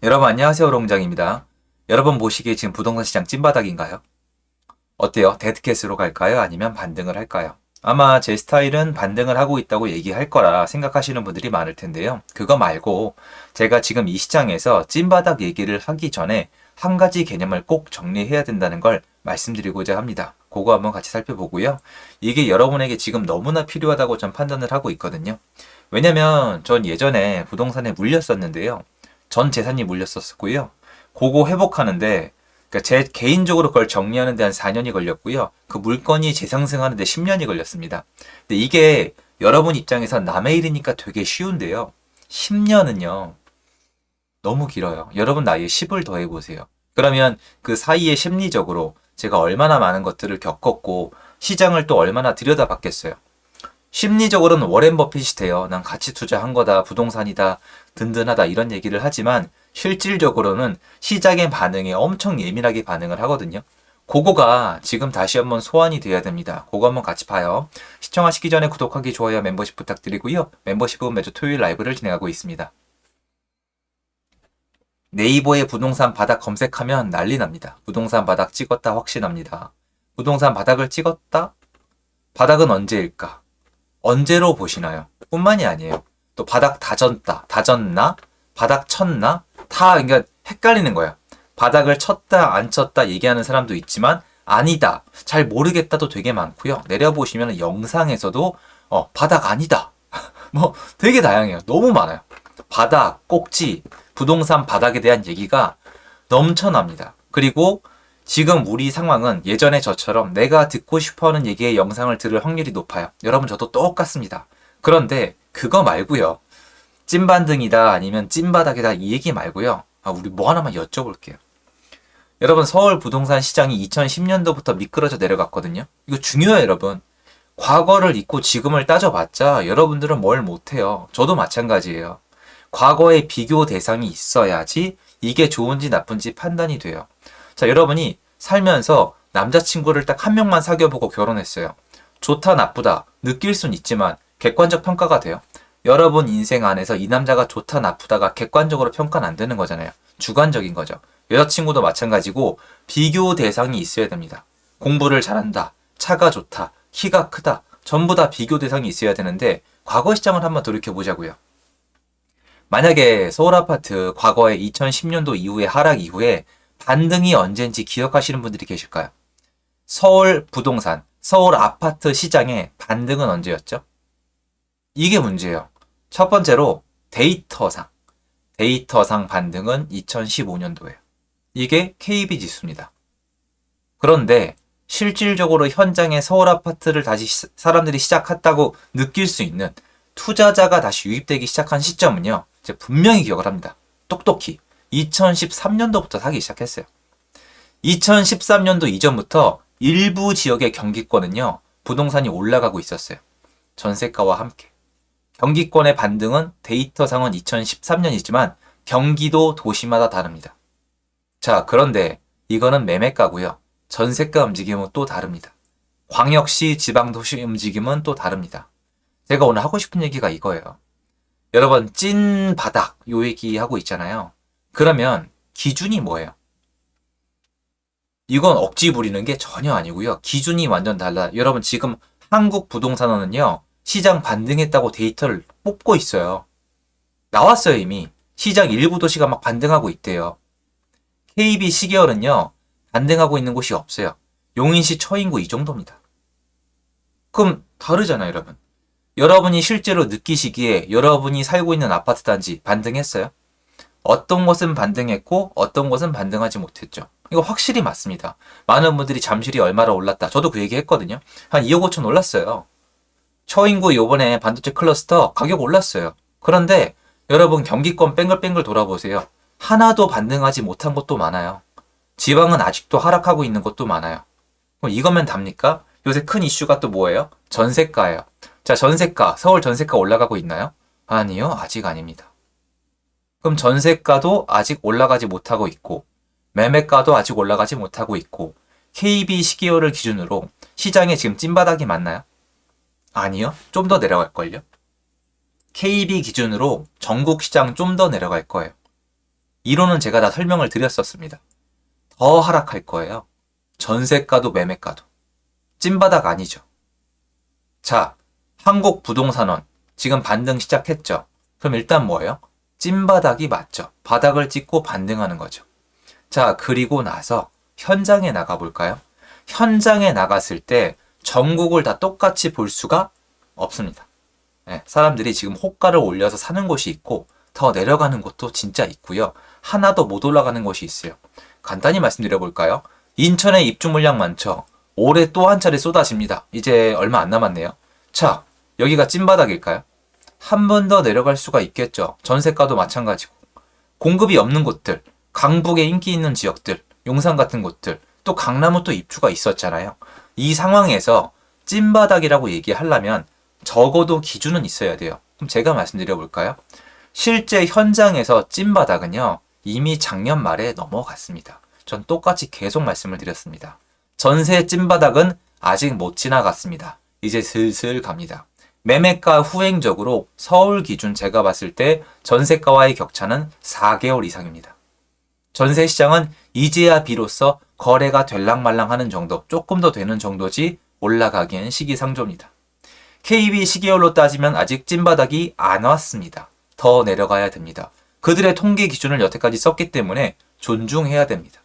여러분 안녕하세요. 롱장입니다. 여러분 보시기에 지금 부동산 시장 찐바닥인가요? 어때요? 데드캣으로 갈까요? 아니면 반등을 할까요? 아마 제 스타일은 반등을 하고 있다고 얘기할 거라 생각하시는 분들이 많을 텐데요. 그거 말고 제가 지금 이 시장에서 찐바닥 얘기를 하기 전에 한 가지 개념을 꼭 정리해야 된다는 걸 말씀드리고자 합니다. 그거 한번 같이 살펴보고요. 이게 여러분에게 지금 너무나 필요하다고 전 판단을 하고 있거든요. 왜냐면 전 예전에 부동산에 물렸었는데요. 전 재산이 물렸었고요. 그거 회복하는데 그러니까 제 개인적으로 그걸 정리하는 데 한 4년이 걸렸고요. 그 물건이 재상승하는 데 10년이 걸렸습니다. 근데 이게 여러분 입장에서 남의 일이니까 되게 쉬운데요. 10년은요. 너무 길어요. 여러분 나이에 10을 더해 보세요. 그러면 그 사이에 심리적으로 제가 얼마나 많은 것들을 겪었고 시장을 또 얼마나 들여다봤겠어요. 심리적으로는 워렌 버핏이 돼요. 난 가치 투자한 거다, 부동산이다, 든든하다 이런 얘기를 하지만 실질적으로는 시장의 반응에 엄청 예민하게 반응을 하거든요. 그거가 지금 다시 한번 소환이 돼야 됩니다. 그거 한번 같이 봐요. 시청하시기 전에 구독하기, 좋아요, 멤버십 부탁드리고요. 멤버십은 매주 토요일 라이브를 진행하고 있습니다. 네이버에 부동산 바닥 검색하면 난리 납니다. 부동산 바닥 찍었다 확신합니다. 부동산 바닥을 찍었다? 바닥은 언제일까? 언제로 보시나요? 뿐만이 아니에요. 또 바닥 다졌다, 다졌나? 바닥 쳤나? 다 그러니까 헷갈리는 거야. 바닥을 쳤다, 안 쳤다 얘기하는 사람도 있지만 아니다, 잘 모르겠다도 되게 많고요. 내려보시면 영상에서도 바닥 아니다. 뭐 되게 다양해요. 너무 많아요. 바닥, 꼭지, 부동산 바닥에 대한 얘기가 넘쳐납니다. 그리고 지금 우리 상황은 예전에 저처럼 내가 듣고 싶어하는 얘기의 영상을 들을 확률이 높아요. 여러분 저도 똑같습니다. 그런데 그거 말고요. 찐반등이다 아니면 찐바닥이다 이 얘기 말고요. 우리 뭐 하나만 여쭤볼게요. 여러분 서울 부동산 시장이 2010년도부터 미끄러져 내려갔거든요. 이거 중요해요 여러분. 과거를 잊고 지금을 따져봤자 여러분들은 뭘 못해요. 저도 마찬가지예요. 과거의 비교 대상이 있어야지 이게 좋은지 나쁜지 판단이 돼요. 자, 여러분이 살면서 남자친구를 딱 한 명만 사귀어보고 결혼했어요. 좋다, 나쁘다, 느낄 순 있지만 객관적 평가가 돼요. 여러분 인생 안에서 이 남자가 좋다, 나쁘다가 객관적으로 평가는 안 되는 거잖아요. 주관적인 거죠. 여자친구도 마찬가지고 비교 대상이 있어야 됩니다. 공부를 잘한다, 차가 좋다, 키가 크다, 전부 다 비교 대상이 있어야 되는데 과거 시장을 한번 돌이켜보자고요. 만약에 서울 아파트 과거에 2010년도 이후에 하락 이후에 반등이 언제인지 기억하시는 분들이 계실까요? 서울 부동산, 서울 아파트 시장의 반등은 언제였죠? 이게 문제예요. 첫 번째로 데이터상. 데이터상 반등은 2015년도예요. 이게 KB 지수입니다. 그런데 실질적으로 현장에 서울 아파트를 다시 사람들이 시작했다고 느낄 수 있는 투자자가 다시 유입되기 시작한 시점은요. 제가 분명히 기억을 합니다. 똑똑히. 2013년도부터 사기 시작했어요. 2013년도 이전부터 일부 지역의 경기권은요, 부동산이 올라가고 있었어요. 전세가와 함께. 경기권의 반등은 데이터상은 2013년이지만 경기도 도시마다 다릅니다. 자, 그런데 이거는 매매가고요. 전세가 움직임은 또 다릅니다. 광역시 지방도시 움직임은 또 다릅니다. 제가 오늘 하고 싶은 얘기가 이거예요. 여러분, 찐 바닥 요 얘기 하고 있잖아요. 그러면 기준이 뭐예요? 이건 억지 부리는 게 전혀 아니고요. 기준이 완전 달라. 여러분 지금 한국 부동산원은요. 시장 반등했다고 데이터를 뽑고 있어요. 나왔어요 이미. 시장 일부 도시가 막 반등하고 있대요. KB 시계열은요. 반등하고 있는 곳이 없어요. 용인시 처인구 이 정도입니다. 그럼 다르잖아요 여러분. 여러분이 실제로 느끼시기에 여러분이 살고 있는 아파트 단지 반등했어요? 어떤 곳은 반등했고 어떤 곳은 반등하지 못했죠. 이거 확실히 맞습니다. 많은 분들이 잠실이 얼마나 올랐다. 저도 그 얘기 했거든요. 한 2억 5천 올랐어요. 처인구 요번에 반도체 클러스터 가격 올랐어요. 그런데 여러분 경기권 뺑글뺑글 돌아보세요. 하나도 반등하지 못한 곳도 많아요. 지방은 아직도 하락하고 있는 곳도 많아요. 그럼 이거면 답니까? 요새 큰 이슈가 또 뭐예요? 전세가예요. 자, 전세가, 서울 전세가 올라가고 있나요? 아니요, 아직 아닙니다. 그럼 전세가도 아직 올라가지 못하고 있고 매매가도 아직 올라가지 못하고 있고 KB 시기열을 기준으로 시장에 지금 찐바닥이 맞나요? 아니요. 좀 더 내려갈걸요? KB 기준으로 전국 시장 좀 더 내려갈 거예요. 이론은 제가 다 설명을 드렸었습니다. 더 하락할 거예요. 전세가도 매매가도. 찐바닥 아니죠. 자, 한국 부동산원 지금 반등 시작했죠. 그럼 일단 뭐예요? 찐바닥이 맞죠. 바닥을 찍고 반등하는 거죠. 자, 그리고 나서 현장에 나가볼까요? 현장에 나갔을 때 전국을 다 똑같이 볼 수가 없습니다. 네, 사람들이 지금 호가를 올려서 사는 곳이 있고 더 내려가는 곳도 진짜 있고요. 하나도 못 올라가는 곳이 있어요. 간단히 말씀드려 볼까요? 인천에 입주 물량 많죠. 올해 또 한 차례 쏟아집니다. 이제 얼마 안 남았네요. 자, 여기가 찐바닥일까요? 한 번 더 내려갈 수가 있겠죠. 전세가도 마찬가지고. 공급이 없는 곳들, 강북에 인기 있는 지역들, 용산 같은 곳들, 또 강남은 또 입주가 있었잖아요. 이 상황에서 찐바닥이라고 얘기하려면 적어도 기준은 있어야 돼요. 그럼 제가 말씀드려 볼까요? 실제 현장에서 찐바닥은요, 이미 작년 말에 넘어갔습니다. 전 똑같이 계속 말씀을 드렸습니다. 전세 찐바닥은 아직 못 지나갔습니다. 이제 슬슬 갑니다. 매매가 후행적으로 서울 기준 제가 봤을 때 전세가와의 격차는 4개월 이상입니다. 전세 시장은 이제야 비로소 거래가 될랑말랑하는 정도, 조금 더 되는 정도지 올라가기엔 시기상조입니다. KB 시계열로 따지면 아직 찐바닥이 안 왔습니다. 더 내려가야 됩니다. 그들의 통계 기준을 여태까지 썼기 때문에 존중해야 됩니다.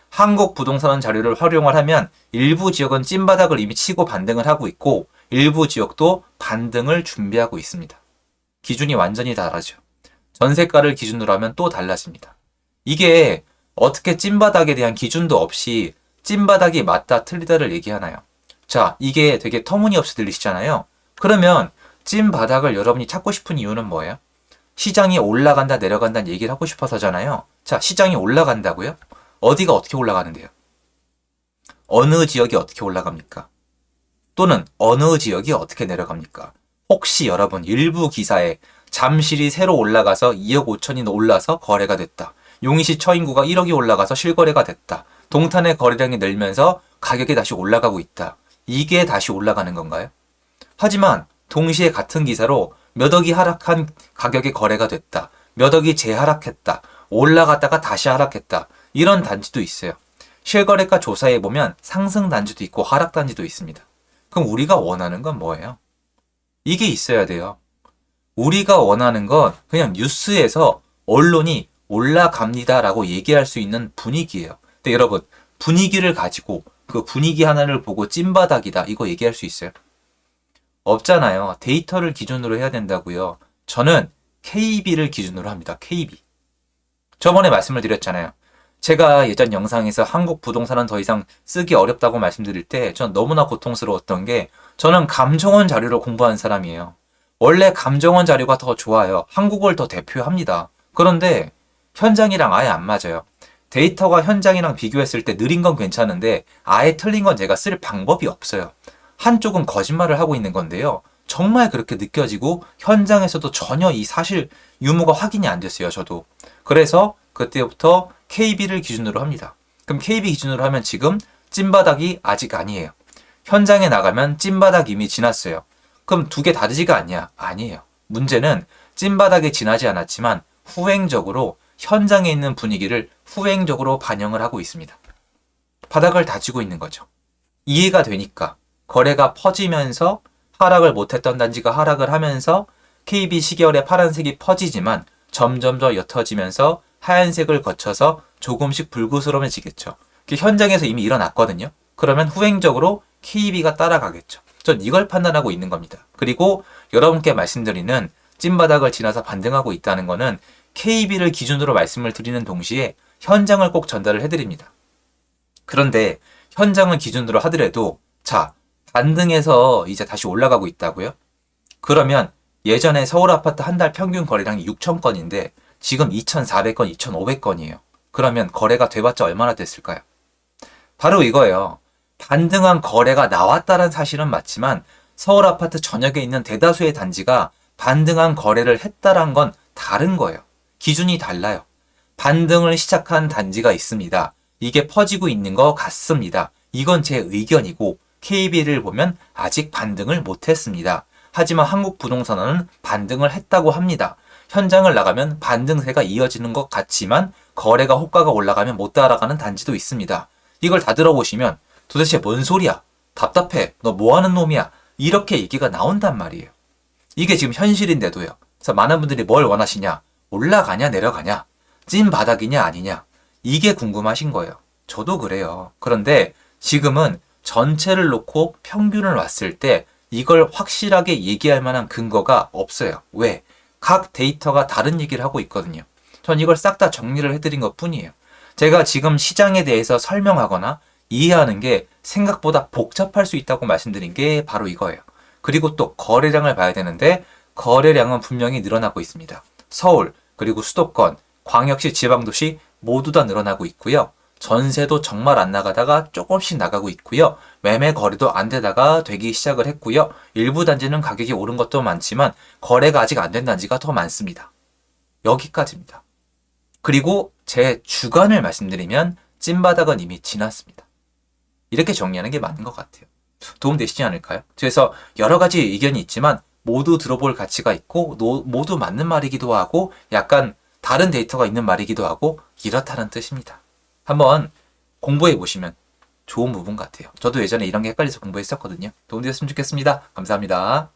한국 부동산 자료를 활용을 하면 일부 지역은 찐바닥을 이미 치고 반등을 하고 있고 일부 지역도 반등을 준비하고 있습니다. 기준이 완전히 다르죠. 전세가를 기준으로 하면 또 달라집니다. 이게 어떻게 찐바닥에 대한 기준도 없이 찐바닥이 맞다 틀리다를 얘기하나요? 자, 이게 되게 터무니없이 들리시잖아요. 그러면 찐바닥을 여러분이 찾고 싶은 이유는 뭐예요? 시장이 올라간다 내려간다는 얘기를 하고 싶어서잖아요. 자, 시장이 올라간다고요? 어디가 어떻게 올라가는데요? 어느 지역이 어떻게 올라갑니까? 또는 어느 지역이 어떻게 내려갑니까? 혹시 여러분 일부 기사에 잠실이 새로 올라가서 2억 5천이 올라서 거래가 됐다. 용인시 처인구가 1억이 올라가서 실거래가 됐다. 동탄의 거래량이 늘면서 가격이 다시 올라가고 있다. 이게 다시 올라가는 건가요? 하지만 동시에 같은 기사로 몇 억이 하락한 가격의 거래가 됐다. 몇 억이 재하락했다. 올라갔다가 다시 하락했다. 이런 단지도 있어요. 실거래가 조사해 보면 상승 단지도 있고 하락 단지도 있습니다. 그럼 우리가 원하는 건 뭐예요? 이게 있어야 돼요. 우리가 원하는 건 그냥 뉴스에서 언론이 올라갑니다라고 얘기할 수 있는 분위기예요. 근데 여러분, 분위기를 가지고 그 분위기 하나를 보고 찐바닥이다 이거 얘기할 수 있어요? 없잖아요. 데이터를 기준으로 해야 된다고요. 저는 KB를 기준으로 합니다. KB. 저번에 말씀을 드렸잖아요. 제가 예전 영상에서 한국 부동산은 더 이상 쓰기 어렵다고 말씀드릴 때 전 너무나 고통스러웠던 게 저는 감정원 자료를 공부한 사람이에요. 원래 감정원 자료가 더 좋아요. 한국을 더 대표합니다. 그런데 현장이랑 아예 안 맞아요. 데이터가 현장이랑 비교했을 때 느린 건 괜찮은데 아예 틀린 건 제가 쓸 방법이 없어요. 한쪽은 거짓말을 하고 있는 건데요. 정말 그렇게 느껴지고 현장에서도 전혀 이 사실 유무가 확인이 안 됐어요. 저도. 그래서 그때부터 KB를 기준으로 합니다. 그럼 KB 기준으로 하면 지금 찐바닥이 아직 아니에요. 현장에 나가면 찐바닥 이미 지났어요. 그럼 두 개 다르지가 않냐? 아니에요. 문제는 찐바닥이 지나지 않았지만 후행적으로 현장에 있는 분위기를 후행적으로 반영을 하고 있습니다. 바닥을 다지고 있는 거죠. 이해가 되니까 거래가 퍼지면서 하락을 못했던 단지가 하락을 하면서 KB 시계열의 파란색이 퍼지지만 점점 더 옅어지면서 하얀색을 거쳐서 조금씩 불구스러워지겠죠. 현장에서 이미 일어났거든요. 그러면 후행적으로 KB가 따라가겠죠. 전 이걸 판단하고 있는 겁니다. 그리고 여러분께 말씀드리는 찐바닥을 지나서 반등하고 있다는 거는 KB를 기준으로 말씀을 드리는 동시에 현장을 꼭 전달을 해드립니다. 그런데 현장을 기준으로 하더라도 자, 반등해서 이제 다시 올라가고 있다고요? 그러면 예전에 서울 아파트 한 달 평균 거래량이 6,000건인데 지금 2,400건, 2,500건이에요. 그러면 거래가 돼봤자 얼마나 됐을까요? 바로 이거예요. 반등한 거래가 나왔다는 사실은 맞지만 서울 아파트 전역에 있는 대다수의 단지가 반등한 거래를 했다란 건 다른 거예요. 기준이 달라요. 반등을 시작한 단지가 있습니다. 이게 퍼지고 있는 것 같습니다. 이건 제 의견이고 KB를 보면 아직 반등을 못했습니다. 하지만 한국부동산은 반등을 했다고 합니다. 현장을 나가면 반등세가 이어지는 것 같지만 거래가 호가가 올라가면 못 따라가는 단지도 있습니다. 이걸 다 들어보시면 도대체 뭔 소리야? 답답해. 너 뭐 하는 놈이야? 이렇게 얘기가 나온단 말이에요. 이게 지금 현실인데도요. 그래서 많은 분들이 뭘 원하시냐? 올라가냐 내려가냐? 찐 바닥이냐 아니냐? 이게 궁금하신 거예요. 저도 그래요. 그런데 지금은 전체를 놓고 평균을 놨을 때 이걸 확실하게 얘기할 만한 근거가 없어요. 왜? 각 데이터가 다른 얘기를 하고 있거든요. 전 이걸 싹 다 정리를 해드린 것 뿐이에요. 제가 지금 시장에 대해서 설명하거나 이해하는 게 생각보다 복잡할 수 있다고 말씀드린 게 바로 이거예요. 그리고 또 거래량을 봐야 되는데 거래량은 분명히 늘어나고 있습니다. 서울, 그리고 수도권, 광역시, 지방도시 모두 다 늘어나고 있고요. 전세도 정말 안 나가다가 조금씩 나가고 있고요. 매매 거래도 안 되다가 되기 시작을 했고요. 일부 단지는 가격이 오른 것도 많지만 거래가 아직 안 된 단지가 더 많습니다. 여기까지입니다. 그리고 제 주관을 말씀드리면 찐바닥은 이미 지났습니다. 이렇게 정리하는 게 맞는 것 같아요. 도움되시지 않을까요? 그래서 여러 가지 의견이 있지만 모두 들어볼 가치가 있고 모두 맞는 말이기도 하고 약간 다른 데이터가 있는 말이기도 하고 이렇다는 뜻입니다. 한번 공부해 보시면 좋은 부분 같아요. 저도 예전에 이런 게 헷갈려서 공부했었거든요. 도움되셨으면 좋겠습니다. 감사합니다.